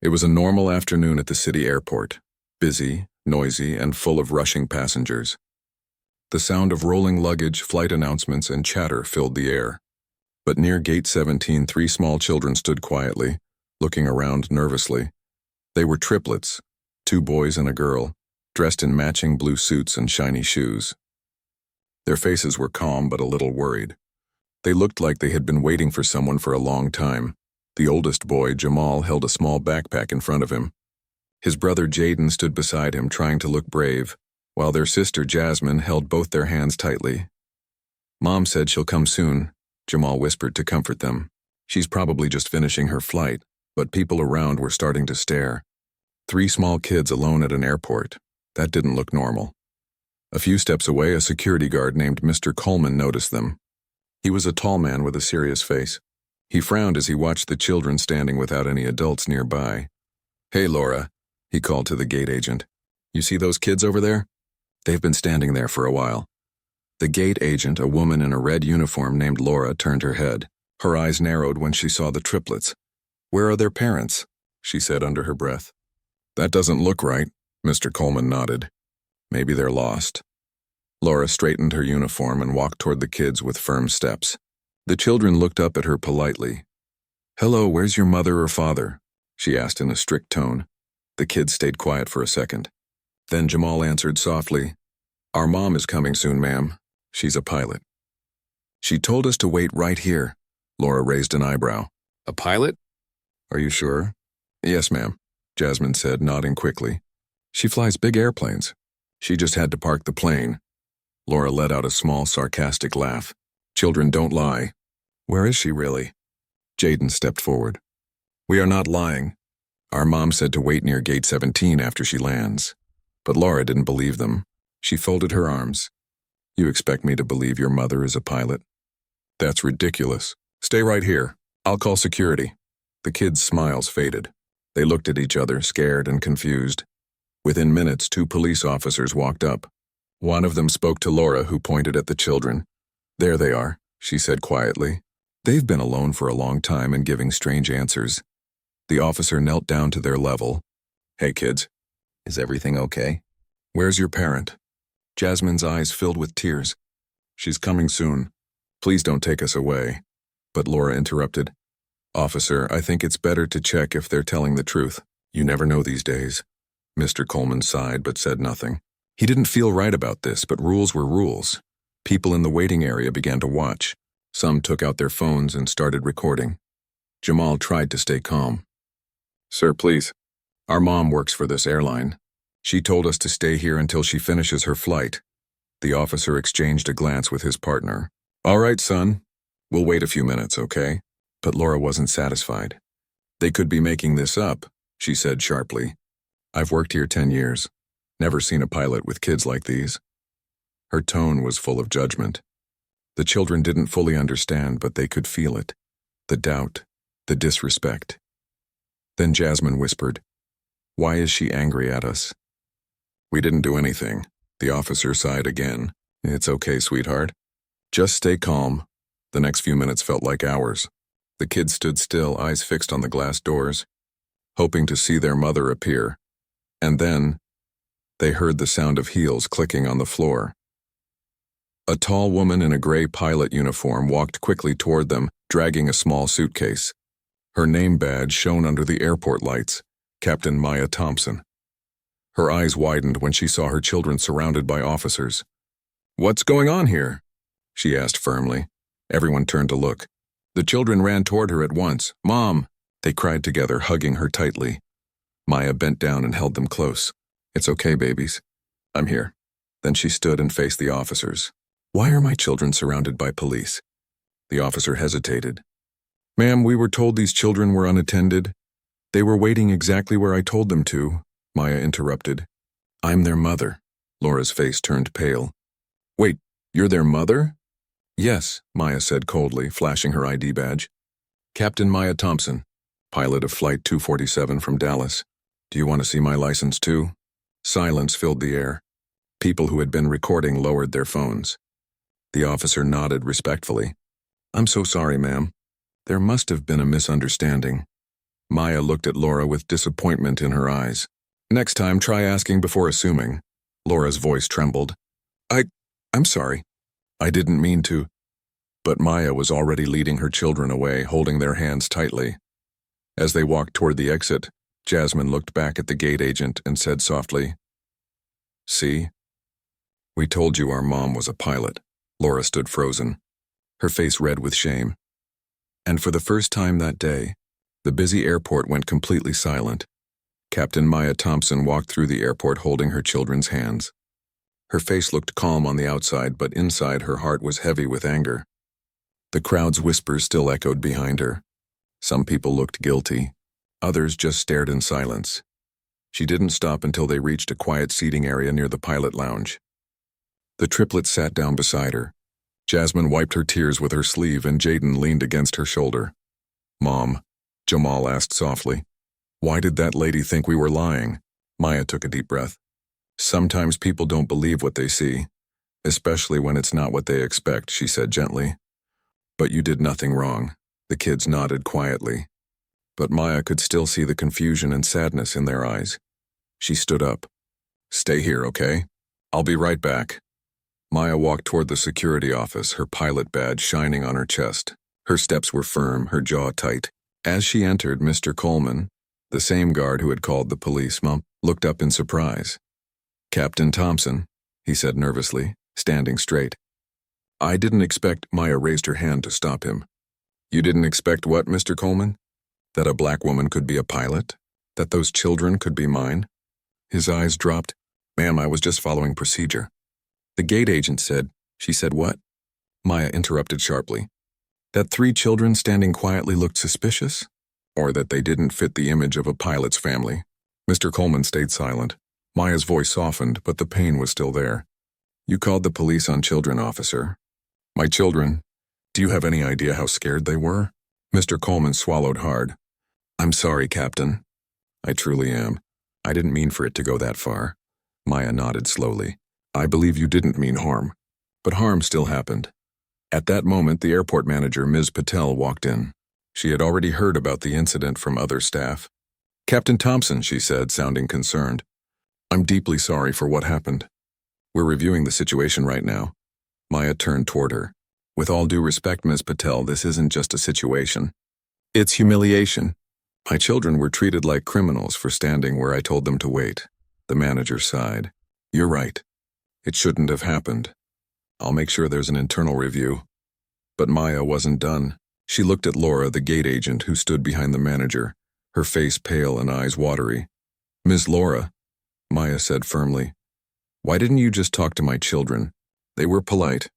It was a normal afternoon at the city airport, busy, noisy, and full of rushing passengers. The sound of rolling luggage, flight announcements, and chatter filled the air. But near Gate 17, three small children stood quietly, looking around nervously. They were triplets, two boys and a girl, dressed in matching blue suits and shiny shoes. Their faces were calm but a little worried. They looked like they had been waiting for someone for a long time. The oldest boy, Jamal, held a small backpack in front of him. His brother Jaden stood beside him, trying to look brave, while their sister Jasmine held both their hands tightly. "Mom said she'll come soon," Jamal whispered to comfort them. "She's probably just finishing her flight," but people around were starting to stare. Three small kids alone at an airport. That didn't look normal. A few steps away, a security guard named Mr. Coleman noticed them. He was a tall man with a serious face. He frowned as he watched the children standing without any adults nearby. "Hey, Laura," he called to the gate agent. "You see those kids over there? They've been standing there for a while." The gate agent, a woman in a red uniform named Laura, turned her head. Her eyes narrowed when she saw the triplets. "Where are their parents?" she said under her breath. "That doesn't look right," Mr. Coleman nodded. "Maybe they're lost." Laura straightened her uniform and walked toward the kids with firm steps. The children looked up at her politely. "Hello, where's your mother or father?" she asked in a strict tone. The kids stayed quiet for a second. Then Jamal answered softly, "Our mom is coming soon, ma'am. She's a pilot." "She told us to wait right here." Laura raised an eyebrow. "A pilot? Are you sure?" "Yes, ma'am," Jasmine said, nodding quickly. "She flies big airplanes. She just had to park the plane." Laura let out a small, sarcastic laugh. "Children don't lie." "Where is she really?" Jaden stepped forward. "We are not lying. Our mom said to wait near Gate 17 after she lands." But Laura didn't believe them. She folded her arms. "You expect me to believe your mother is a pilot? That's ridiculous. Stay right here. I'll call security." The kids' smiles faded. They looked at each other, scared and confused. Within minutes, two police officers walked up. One of them spoke to Laura, who pointed at the children. "There they are," she said quietly. "They've been alone for a long time and giving strange answers." The officer knelt down to their level. "Hey, kids. Is everything okay? Where's your parent?" Jasmine's eyes filled with tears. "She's coming soon. Please don't take us away." But Laura interrupted. "Officer, I think it's better to check if they're telling the truth. You never know these days." Mr. Coleman sighed but said nothing. He didn't feel right about this, but rules were rules. People in the waiting area began to watch. Some took out their phones and started recording. Jamal tried to stay calm. "Sir, please. Our mom works for this airline. She told us to stay here until she finishes her flight." The officer exchanged a glance with his partner. "All right, son. We'll wait a few minutes, okay?" But Laura wasn't satisfied. "They could be making this up," she said sharply. "I've worked here 10 years. Never seen a pilot with kids like these." Her tone was full of judgment. The children didn't fully understand, but they could feel it. The doubt, the disrespect. Then Jasmine whispered, "Why is she angry at us?" "We didn't do anything." The officer sighed again. "It's okay, sweetheart. Just stay calm." The next few minutes felt like hours. The kids stood still, eyes fixed on the glass doors, hoping to see their mother appear. And then they heard the sound of heels clicking on the floor. A tall woman in a gray pilot uniform walked quickly toward them, dragging a small suitcase. Her name badge shone under the airport lights, Captain Maya Thompson. Her eyes widened when she saw her children surrounded by officers. "What's going on here?" she asked firmly. Everyone turned to look. The children ran toward her at once. "Mom!" they cried together, hugging her tightly. Maya bent down and held them close. "It's okay, babies. I'm here." Then she stood and faced the officers. "Why are my children surrounded by police?" The officer hesitated. "Ma'am, we were told these children were unattended. They were waiting exactly where I told them to," Maya interrupted. "I'm their mother." Laura's face turned pale. "Wait, you're their mother?" "Yes," Maya said coldly, flashing her ID badge. "Captain Maya Thompson, pilot of Flight 247 from Dallas. Do you want to see my license too?" Silence filled the air. People who had been recording lowered their phones. The officer nodded respectfully. "I'm so sorry, ma'am. There must have been a misunderstanding." Maya looked at Laura with disappointment in her eyes. Next time, try asking before assuming. Laura's voice trembled. I'm sorry. I didn't mean to. But Maya was already leading her children away, holding their hands tightly. As they walked toward the exit, Jasmine looked back at the gate agent and said softly, "See? We told you our mom was a pilot." Laura stood frozen, her face red with shame. And for the first time that day, the busy airport went completely silent. Captain Maya Thompson walked through the airport holding her children's hands. Her face looked calm on the outside, but inside her heart was heavy with anger. The crowd's whispers still echoed behind her. Some people looked guilty. Others just stared in silence. She didn't stop until they reached a quiet seating area near the pilot lounge. The triplets sat down beside her. Jasmine wiped her tears with her sleeve and Jaden leaned against her shoulder. "Mom," Jamal asked softly, "why did that lady think we were lying?" Maya took a deep breath. "Sometimes people don't believe what they see, especially when it's not what they expect," she said gently. "But you did nothing wrong." The kids nodded quietly. But Maya could still see the confusion and sadness in their eyes. She stood up. "Stay here, okay? I'll be right back." Maya walked toward the security office, her pilot badge shining on her chest. Her steps were firm, her jaw tight. As she entered, Mr. Coleman, the same guard who had called the police, looked up in surprise. "Captain Thompson," he said nervously, standing straight. "I didn't expect—" Maya raised her hand to stop him. "You didn't expect what, Mr. Coleman? That a black woman could be a pilot? That those children could be mine?" His eyes dropped. "Ma'am, I was just following procedure." The gate agent said. She said what? Maya interrupted sharply. That 3 children standing quietly looked suspicious? Or that they didn't fit the image of a pilot's family? Mr. Coleman stayed silent. Maya's voice softened, but the pain was still there. "You called the police on children, officer." "My children? Do you have any idea how scared they were?" Mr. Coleman swallowed hard. "I'm sorry, Captain. I truly am. I didn't mean for it to go that far." Maya nodded slowly. "I believe you didn't mean harm. But harm still happened." At that moment, the airport manager, Ms. Patel, walked in. She had already heard about the incident from other staff. "Captain Thompson," she said, sounding concerned. "I'm deeply sorry for what happened. We're reviewing the situation right now." Maya turned toward her. "With all due respect, Ms. Patel, this isn't just a situation. It's humiliation. My children were treated like criminals for standing where I told them to wait." The manager sighed. "You're right. It shouldn't have happened. I'll make sure there's an internal review." But Maya wasn't done. She looked at Laura, the gate agent, who stood behind the manager, her face pale and eyes watery. "Miss Laura," Maya said firmly, "why didn't you just talk to my children? They were polite.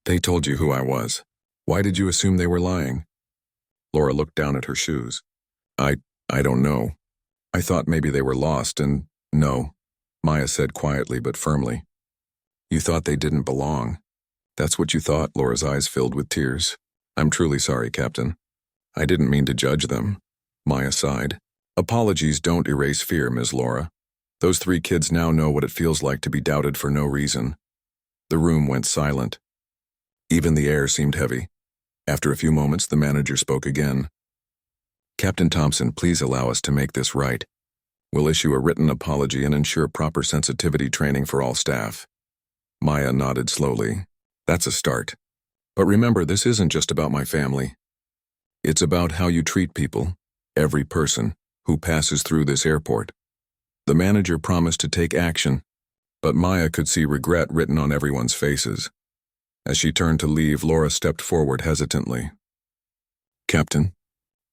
They told you who I was. Why did you assume they were lying?" Laura looked down at her shoes. I don't know. I thought maybe they were lost and—" "No," Maya said quietly but firmly. "You thought they didn't belong. That's what you thought." Laura's eyes filled with tears. "I'm truly sorry, Captain. I didn't mean to judge them." Maya sighed. "Apologies don't erase fear, Ms. Laura. Those 3 kids now know what it feels like to be doubted for no reason." The room went silent. Even the air seemed heavy. After a few moments, the manager spoke again. "Captain Thompson, please allow us to make this right. We'll issue a written apology and ensure proper sensitivity training for all staff." Maya nodded slowly. "That's a start. But remember, this isn't just about my family. It's about how you treat people, every person, who passes through this airport." The manager promised to take action, but Maya could see regret written on everyone's faces. As she turned to leave, Laura stepped forward hesitantly. "Captain,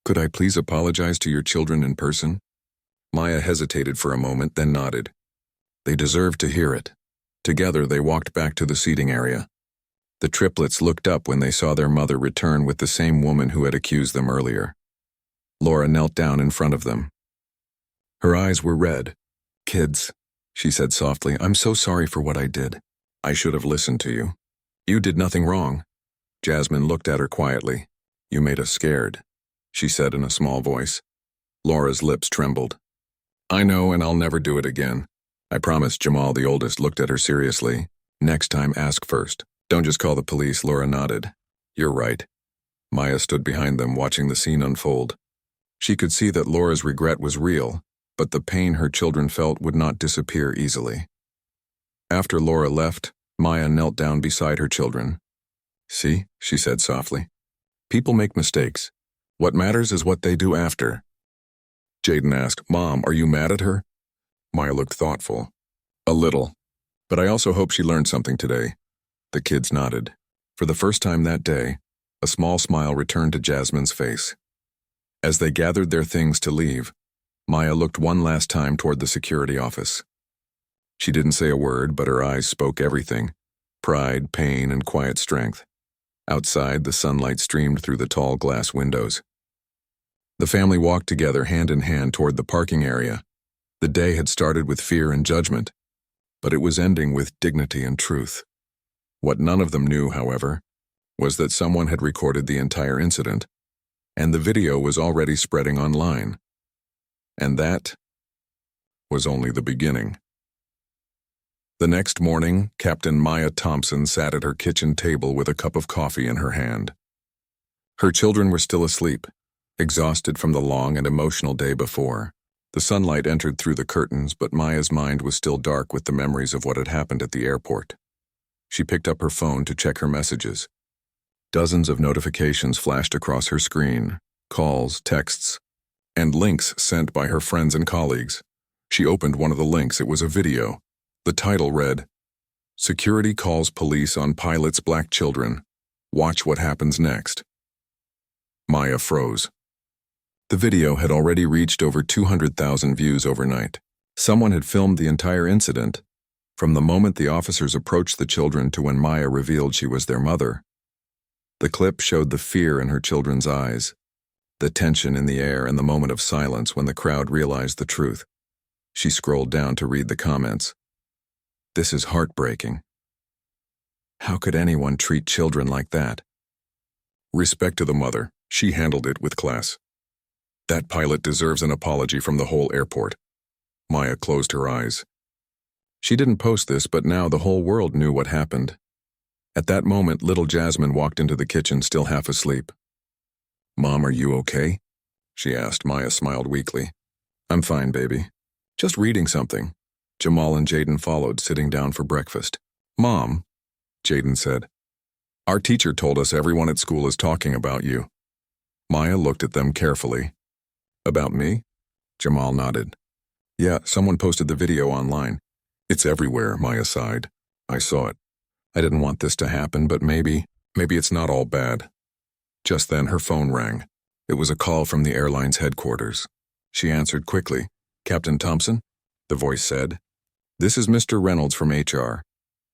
could I please apologize to your children in person?" Maya hesitated for a moment, then nodded. They deserved to hear it. Together, they walked back to the seating area. The triplets looked up when they saw their mother return with the same woman who had accused them earlier. Laura knelt down in front of them. Her eyes were red. "Kids," she said softly, "I'm so sorry for what I did. I should have listened to you. You did nothing wrong." Jasmine looked at her quietly. "You made us scared," she said in a small voice. Laura's lips trembled. "I know, and I'll never do it again. I promise." Jamal, the oldest, looked at her seriously. "Next time, ask first. Don't just call the police." Laura nodded. "You're right." Maya stood behind them, watching the scene unfold. She could see that Laura's regret was real, but the pain her children felt would not disappear easily. After Laura left, Maya knelt down beside her children. "See," she said softly. "People make mistakes. What matters is what they do after." Jaden asked, "Mom, are you mad at her?" Maya looked thoughtful. "A little. But I also hope she learned something today." The kids nodded. For the first time that day, a small smile returned to Jasmine's face. As they gathered their things to leave, Maya looked one last time toward the security office. She didn't say a word, but her eyes spoke everything: pride, pain, and quiet strength. Outside, the sunlight streamed through the tall glass windows. The family walked together hand in hand toward the parking area. The day had started with fear and judgment, but it was ending with dignity and truth. What none of them knew, however, was that someone had recorded the entire incident, and the video was already spreading online. And that was only the beginning. The next morning, Captain Maya Thompson sat at her kitchen table with a cup of coffee in her hand. Her children were still asleep, exhausted from the long and emotional day before. The sunlight entered through the curtains, but Maya's mind was still dark with the memories of what had happened at the airport. She picked up her phone to check her messages. Dozens of notifications flashed across her screen: calls, texts, and links sent by her friends and colleagues. She opened one of the links. It was a video. The title read, "Security calls police on pilot's black children. Watch what happens next." Maya froze. The video had already reached over 200,000 views overnight. Someone had filmed the entire incident, from the moment the officers approached the children to when Maya revealed she was their mother. The clip showed the fear in her children's eyes, the tension in the air, and the moment of silence when the crowd realized the truth. She scrolled down to read the comments. "This is heartbreaking. How could anyone treat children like that?" "Respect to the mother. She handled it with class. That pilot deserves an apology from the whole airport." Maya closed her eyes. She didn't post this, but now the whole world knew what happened. At that moment, little Jasmine walked into the kitchen, still half asleep. "Mom, are you okay?" she asked. Maya smiled weakly. "I'm fine, baby. Just reading something." Jamal and Jaden followed, sitting down for breakfast. "Mom," Jaden said, "our teacher told us everyone at school is talking about you." Maya looked at them carefully. "About me?" Jamal nodded. "Yeah, someone posted the video online. It's everywhere," Maya sighed. "I saw it. I didn't want this to happen, but maybe it's not all bad." Just then her phone rang. It was a call from the airline's headquarters. She answered quickly. "Captain Thompson?" the voice said. "This is Mr. Reynolds from HR.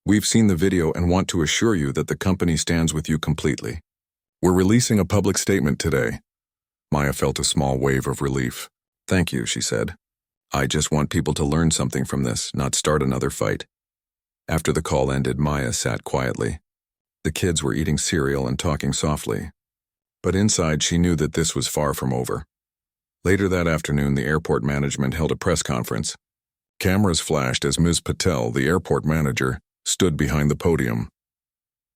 We've seen the video and want to assure you that the company stands with you completely. We're releasing a public statement today." Maya felt a small wave of relief. "Thank you," she said. "I just want people to learn something from this, not start another fight." After the call ended, Maya sat quietly. The kids were eating cereal and talking softly. But inside she knew that this was far from over. Later that afternoon, the airport management held a press conference. Cameras flashed as Ms. Patel, the airport manager, stood behind the podium.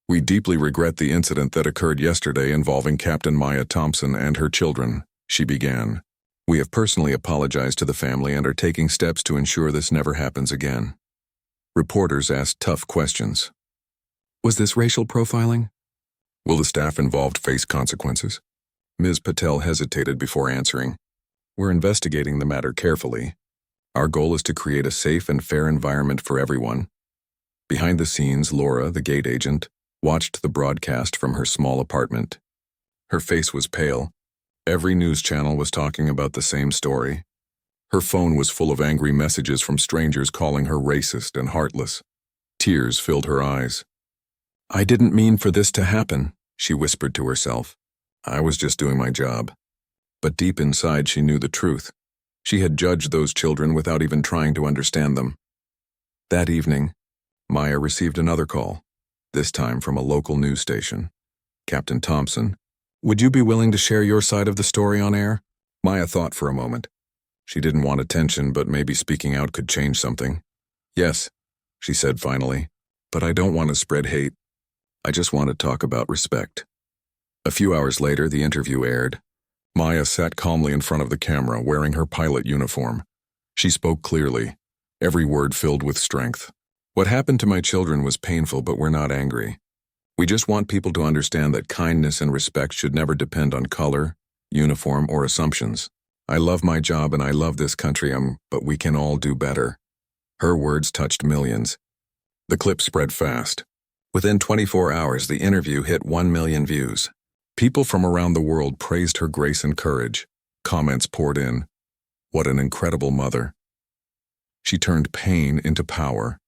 "We deeply regret the incident that occurred yesterday involving Captain Maya Thompson and her children," she began. "We have personally apologized to the family and are taking steps to ensure this never happens again." Reporters asked tough questions. Was this racial profiling? Will the staff involved face consequences? Ms. Patel hesitated before answering. We're investigating the matter carefully. Our goal is to create a safe and fair environment for everyone. Behind the scenes, Laura, the gate agent, watched the broadcast from her small apartment. Her face was pale. Every news channel was talking about the same story. Her phone was full of angry messages from strangers calling her racist and heartless. Tears filled her eyes. I didn't mean for this to happen, she whispered to herself. I was just doing my job. But deep inside she knew the truth. She had judged those children without even trying to understand them. That evening, Maya received another call, this time from a local news station. Captain Thompson, would you be willing to share your side of the story on air? Maya thought for a moment. She didn't want attention, but maybe speaking out could change something. Yes, she said finally, but I don't want to spread hate. I just want to talk about respect. A few hours later, the interview aired. Maya sat calmly in front of the camera, wearing her pilot uniform. She spoke clearly, every word filled with strength. What happened to my children was painful, but we're not angry. We just want people to understand that kindness and respect should never depend on color, uniform, or assumptions. I love my job and I love this country, but we can all do better. Her words touched millions. The clip spread fast. Within 24 hours, the interview hit 1 million views. People from around the world praised her grace and courage. Comments poured in. What an incredible mother. She turned pain into power.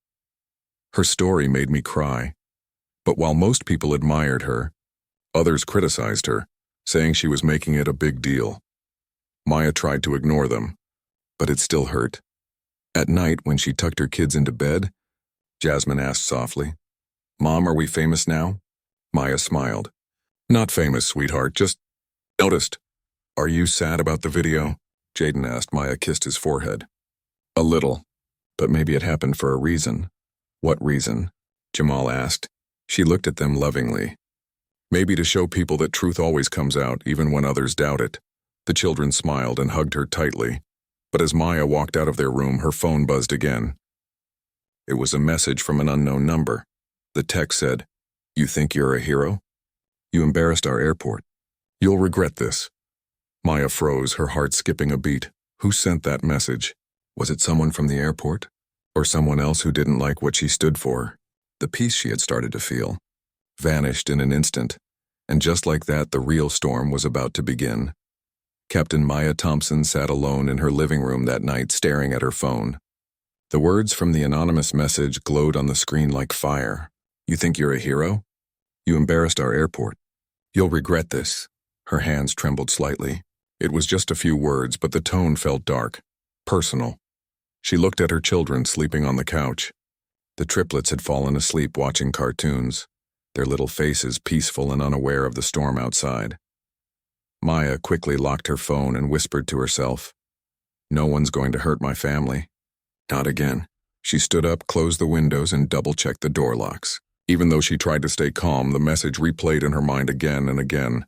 Her story made me cry. But while most people admired her, others criticized her, saying she was making it a big deal. Maya tried to ignore them, but it still hurt. At night, when she tucked her kids into bed, Jasmine asked softly, "Mom, are we famous now?" Maya smiled. "Not famous, sweetheart, just noticed." "Are you sad about the video?" Jaden asked. Maya kissed his forehead. "A little, but maybe it happened for a reason." "What reason?" Jamal asked. She looked at them lovingly. "Maybe to show people that truth always comes out, even when others doubt it." The children smiled and hugged her tightly. But as Maya walked out of their room, her phone buzzed again. It was a message from an unknown number. The text said, "You think you're a hero? You embarrassed our airport. You'll regret this." Maya froze, her heart skipping a beat. Who sent that message? Was it someone from the airport? Or someone else who didn't like what she stood for? The peace she had started to feel vanished in an instant, and just like that, the real storm was about to begin. Captain Maya Thompson sat alone in her living room that night, staring at her phone. The words from the anonymous message glowed on the screen like fire. "You think you're a hero? You embarrassed our airport. You'll regret this." Her hands trembled slightly. It was just a few words, but the tone felt dark, personal. She looked at her children sleeping on the couch. The triplets had fallen asleep watching cartoons, their little faces peaceful and unaware of the storm outside. Maya quickly locked her phone and whispered to herself, "No one's going to hurt my family. Not again." She stood up, closed the windows, and double-checked the door locks. Even though she tried to stay calm, the message replayed in her mind again and again.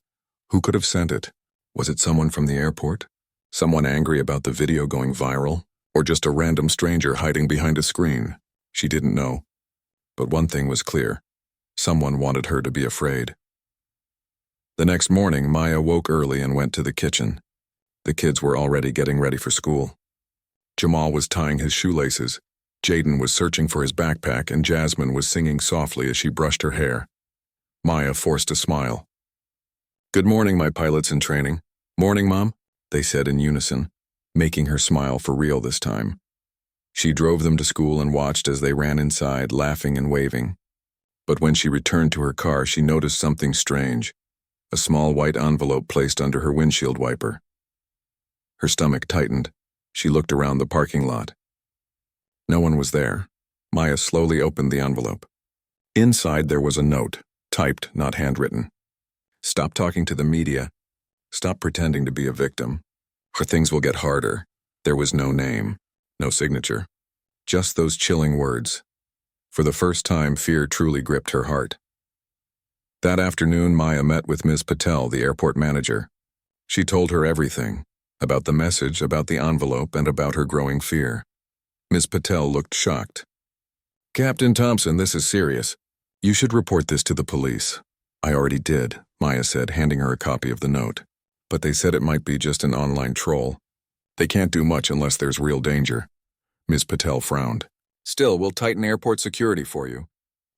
Who could have sent it? Was it someone from the airport? Someone angry about the video going viral? Or just a random stranger hiding behind a screen? She didn't know. But one thing was clear. Someone wanted her to be afraid. The next morning, Maya woke early and went to the kitchen. The kids were already getting ready for school. Jamal was tying his shoelaces. Jaden was searching for his backpack, and Jasmine was singing softly as she brushed her hair. Maya forced a smile. "Good morning, my pilots in training." "Morning, Mom," they said in unison, making her smile for real this time. She drove them to school and watched as they ran inside, laughing and waving. But when she returned to her car, she noticed something strange. A small white envelope placed under her windshield wiper. Her stomach tightened. She looked around the parking lot. No one was there. Maya slowly opened the envelope. Inside there was a note, typed, not handwritten. "Stop talking to the media. Stop pretending to be a victim, or things will get harder." There was no name, no signature. Just those chilling words. For the first time, fear truly gripped her heart. That afternoon, Maya met with Ms. Patel, the airport manager. She told her everything, about the message, about the envelope, and about her growing fear. Ms. Patel looked shocked. "Captain Thompson, this is serious. You should report this to the police." "I already did," Maya said, handing her a copy of the note. "But they said it might be just an online troll. They can't do much unless there's real danger." Ms. Patel frowned. "Still, we'll tighten airport security for you.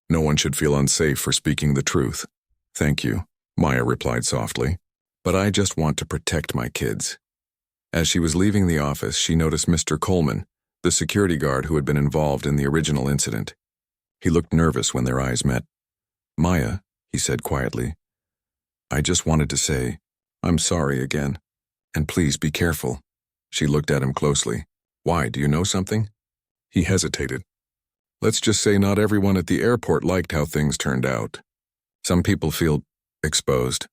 No one should feel unsafe for speaking the truth." "Thank you," Maya replied softly. "But I just want to protect my kids." As she was leaving the office, she noticed Mr. Coleman, the security guard who had been involved in the original incident. He looked nervous when their eyes met. "Maya," he said quietly, "I just wanted to say, I'm sorry again. And please be careful." She looked at him closely. "Why, do you know something?" He hesitated. "Let's just say not everyone at the airport liked how things turned out. Some people feel exposed."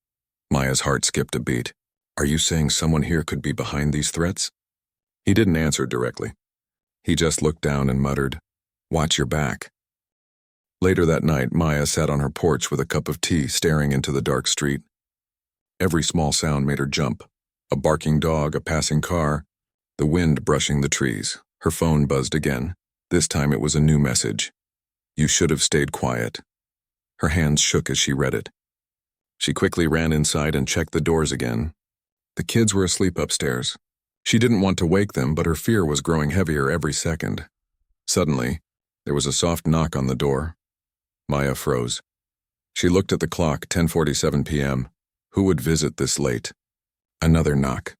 Maya's heart skipped a beat. "Are you saying someone here could be behind these threats?" He didn't answer directly. He just looked down and muttered, "Watch your back." Later that night, Maya sat on her porch with a cup of tea, staring into the dark street. Every small sound made her jump. A barking dog, a passing car, the wind brushing the trees. Her phone buzzed again. This time it was a new message. You should have stayed quiet. Her hands shook as she read it. She quickly ran inside and checked the doors again. The kids were asleep upstairs. She didn't want to wake them, but her fear was growing heavier every second. Suddenly, there was a soft knock on the door. Maya froze. She looked at the clock, 10:47 p.m. Who would visit this late? Another knock.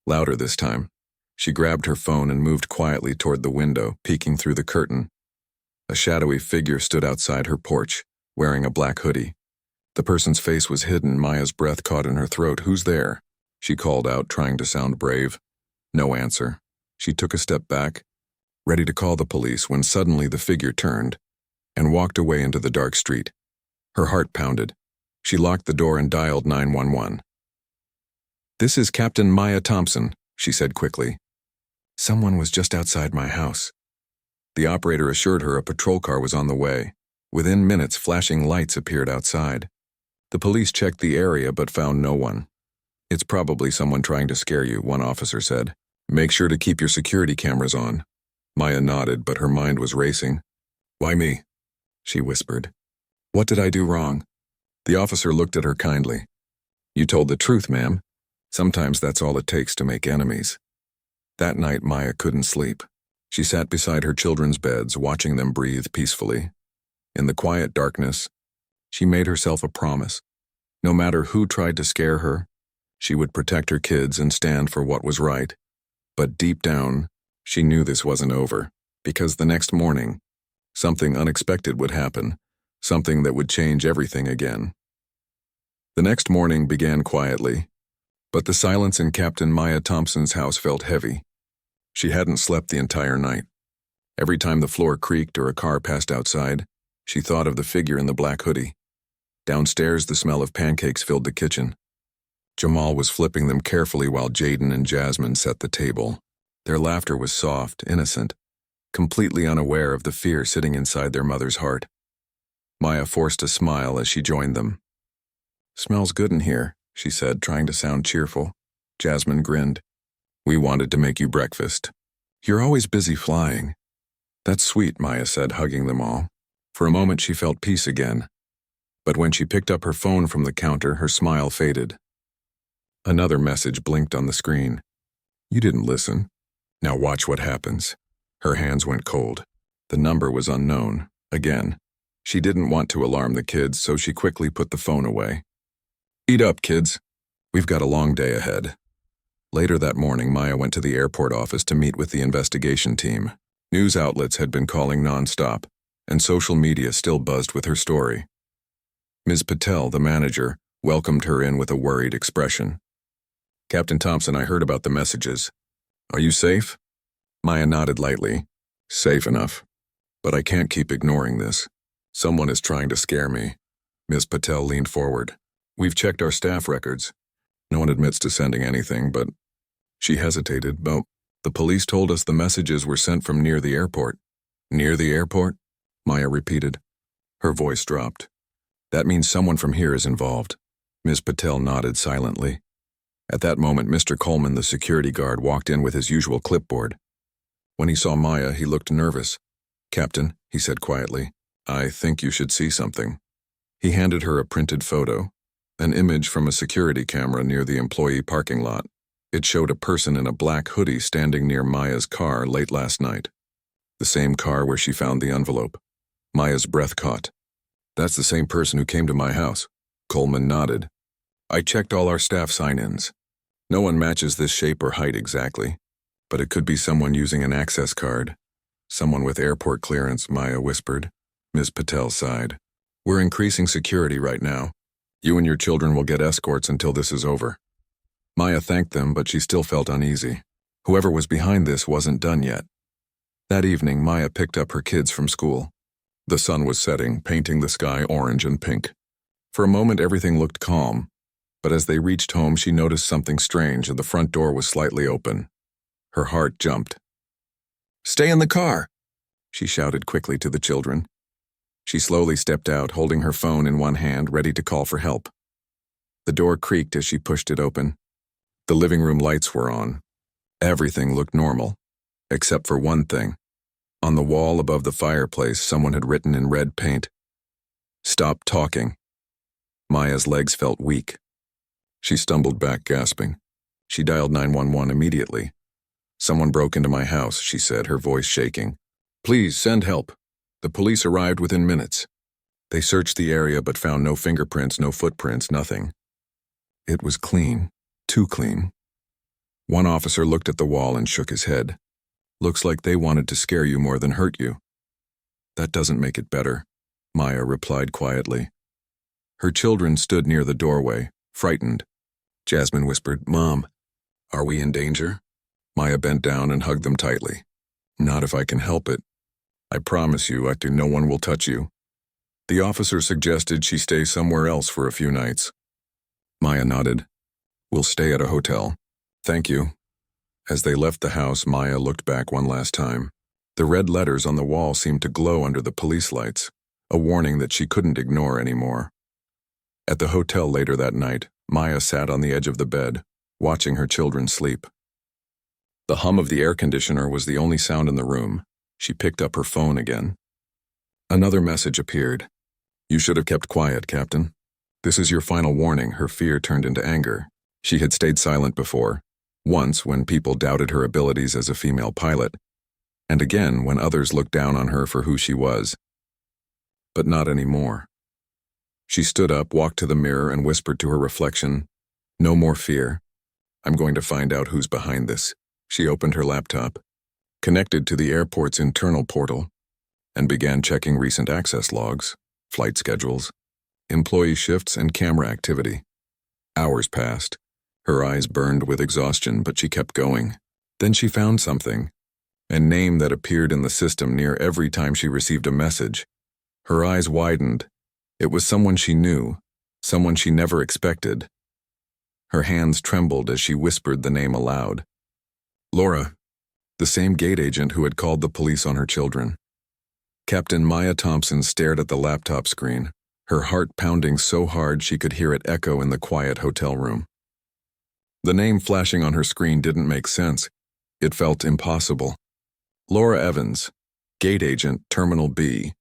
Louder this time. She grabbed her phone and moved quietly toward the window, peeking through the curtain. A shadowy figure stood outside her porch, wearing a black hoodie. The person's face was hidden. Maya's breath caught in her throat. Who's there? She called out, trying to sound brave. No answer. She took a step back, ready to call the police, when suddenly the figure turned and walked away into the dark street. Her heart pounded. She locked the door and dialed 911. "This is Captain Maya Thompson," she said quickly. "Someone was just outside my house." The operator assured her a patrol car was on the way. Within minutes, flashing lights appeared outside. The police checked the area but found no one. "It's probably someone trying to scare you," one officer said. "Make sure to keep your security cameras on." Maya nodded, but her mind was racing. "Why me?" she whispered. "What did I do wrong?" The officer looked at her kindly. "You told the truth, ma'am. Sometimes that's all it takes to make enemies." That night, Maya couldn't sleep. She sat beside her children's beds, watching them breathe peacefully. In the quiet darkness, she made herself a promise. No matter who tried to scare her, she would protect her kids and stand for what was right. But deep down, she knew this wasn't over, because the next morning, something unexpected would happen, something that would change everything again. The next morning began quietly, but the silence in Captain Maya Thompson's house felt heavy. She hadn't slept the entire night. Every time the floor creaked or a car passed outside, she thought of the figure in the black hoodie. Downstairs, the smell of pancakes filled the kitchen. Jamal was flipping them carefully while Jaden and Jasmine set the table. Their laughter was soft, innocent, completely unaware of the fear sitting inside their mother's heart. Maya forced a smile as she joined them. "Smells good in here," she said, trying to sound cheerful. Jasmine grinned. "We wanted to make you breakfast." "You're always busy flying." "That's sweet," Maya said, hugging them all. For a moment she felt peace again. But when she picked up her phone from the counter, her smile faded. Another message blinked on the screen. "You didn't listen. Now watch what happens." Her hands went cold. The number was unknown. Again. She didn't want to alarm the kids, so she quickly put the phone away. "Eat up, kids. We've got a long day ahead." Later that morning, Maya went to the airport office to meet with the investigation team. News outlets had been calling nonstop, and social media still buzzed with her story. Ms. Patel, the manager, welcomed her in with a worried expression. "Captain Thompson, I heard about the messages. Are you safe?" Maya nodded lightly. "Safe enough. But I can't keep ignoring this. Someone is trying to scare me." Ms. Patel leaned forward. "We've checked our staff records. No one admits to sending anything, but..." She hesitated. "But the police told us the messages were sent from near the airport." "Near the airport?" Maya repeated. Her voice dropped. "That means someone from here is involved." Ms. Patel nodded silently. At that moment, Mr. Coleman, the security guard, walked in with his usual clipboard. When he saw Maya, he looked nervous. "Captain," he said quietly, "I think you should see something." He handed her a printed photo, an image from a security camera near the employee parking lot. It showed a person in a black hoodie standing near Maya's car late last night. The same car where she found the envelope. Maya's breath caught. "That's the same person who came to my house." Coleman nodded. "I checked all our staff sign-ins. No one matches this shape or height exactly, but it could be someone using an access card. Someone with airport clearance," Maya whispered. Ms. Patel sighed. "We're increasing security right now. You and your children will get escorts until this is over." Maya thanked them, but she still felt uneasy. Whoever was behind this wasn't done yet. That evening, Maya picked up her kids from school. The sun was setting, painting the sky orange and pink. For a moment, everything looked calm, but as they reached home, she noticed something strange, and the front door was slightly open. Her heart jumped. "Stay in the car!" she shouted quickly to the children. She slowly stepped out, holding her phone in one hand, ready to call for help. The door creaked as she pushed it open. The living room lights were on. Everything looked normal, except for one thing. On the wall above the fireplace, someone had written in red paint, "Stop talking." Maya's legs felt weak. She stumbled back, gasping. She dialed 911 immediately. "Someone broke into my house," she said, her voice shaking. "Please, send help." The police arrived within minutes. They searched the area but found no fingerprints, no footprints, nothing. It was clean, too clean. One officer looked at the wall and shook his head. "Looks like they wanted to scare you more than hurt you." "That doesn't make it better," Maya replied quietly. Her children stood near the doorway, frightened. Jasmine whispered, "Mom, are we in danger?" Maya bent down and hugged them tightly. "Not if I can help it. I promise you, no one will touch you." The officer suggested she stay somewhere else for a few nights. Maya nodded. "We'll stay at a hotel. Thank you." As they left the house, Maya looked back one last time. The red letters on the wall seemed to glow under the police lights, a warning that she couldn't ignore anymore. At the hotel later that night, Maya sat on the edge of the bed, watching her children sleep. The hum of the air conditioner was the only sound in the room. She picked up her phone again. Another message appeared. "You should have kept quiet, Captain. This is your final warning." Her fear turned into anger. She had stayed silent before. Once when people doubted her abilities as a female pilot, and again when others looked down on her for who she was. But not anymore. She stood up, walked to the mirror, and whispered to her reflection, "No more fear. I'm going to find out who's behind this." She opened her laptop, connected to the airport's internal portal, and began checking recent access logs, flight schedules, employee shifts, and camera activity. Hours passed. Her eyes burned with exhaustion, but she kept going. Then she found something, a name that appeared in the system near every time she received a message. Her eyes widened. It was someone she knew, someone she never expected. Her hands trembled as she whispered the name aloud. Laura, the same gate agent who had called the police on her children. Captain Maya Thompson stared at the laptop screen, her heart pounding so hard she could hear it echo in the quiet hotel room. The name flashing on her screen didn't make sense. It felt impossible. Laura Evans, gate agent, Terminal B.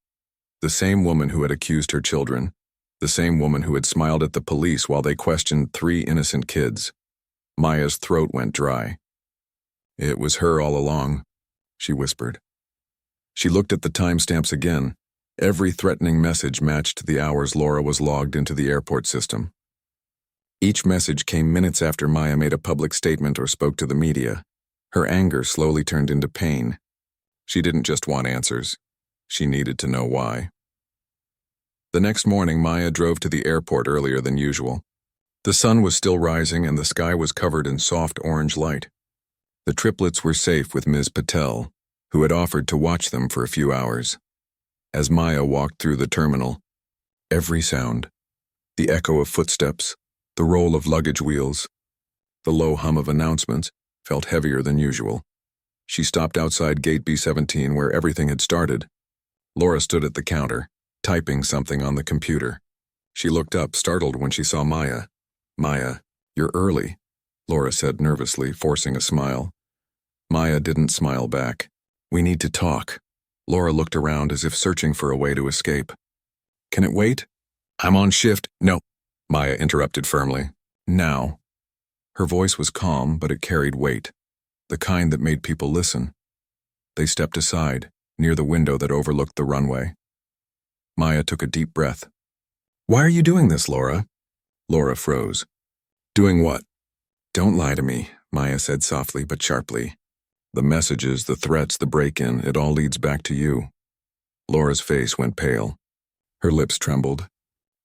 The same woman who had accused her children. The same woman who had smiled at the police while they questioned 3 innocent kids. Maya's throat went dry. "It was her all along," she whispered. She looked at the timestamps again. Every threatening message matched the hours Laura was logged into the airport system. Each message came minutes after Maya made a public statement or spoke to the media. Her anger slowly turned into pain. She didn't just want answers. She needed to know why. The next morning, Maya drove to the airport earlier than usual. The sun was still rising and the sky was covered in soft orange light. The triplets were safe with Ms. Patel, who had offered to watch them for a few hours. As Maya walked through the terminal, every sound, the echo of footsteps, the roll of luggage wheels, the low hum of announcements, felt heavier than usual. She stopped outside gate B17 where everything had started. Laura stood at the counter, typing something on the computer. She looked up, startled when she saw Maya. "Maya, you're early," Laura said nervously, forcing a smile. Maya didn't smile back. "We need to talk." Laura looked around as if searching for a way to escape. "Can it wait?" "I'm on shift." "No," Maya interrupted firmly. "Now." Her voice was calm, but it carried weight, the kind that made people listen. They stepped aside, near the window that overlooked the runway. Maya took a deep breath. "Why are you doing this, Laura?" Laura froze. "Doing what?" "Don't lie to me," Maya said softly but sharply. "The messages, the threats, the break-in, it all leads back to you." Laura's face went pale. Her lips trembled.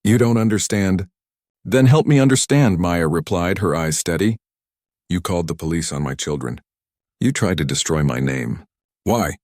"You don't understand." "Then help me understand," Maya replied, her eyes steady. "You called the police on my children. You tried to destroy my name." "Why?"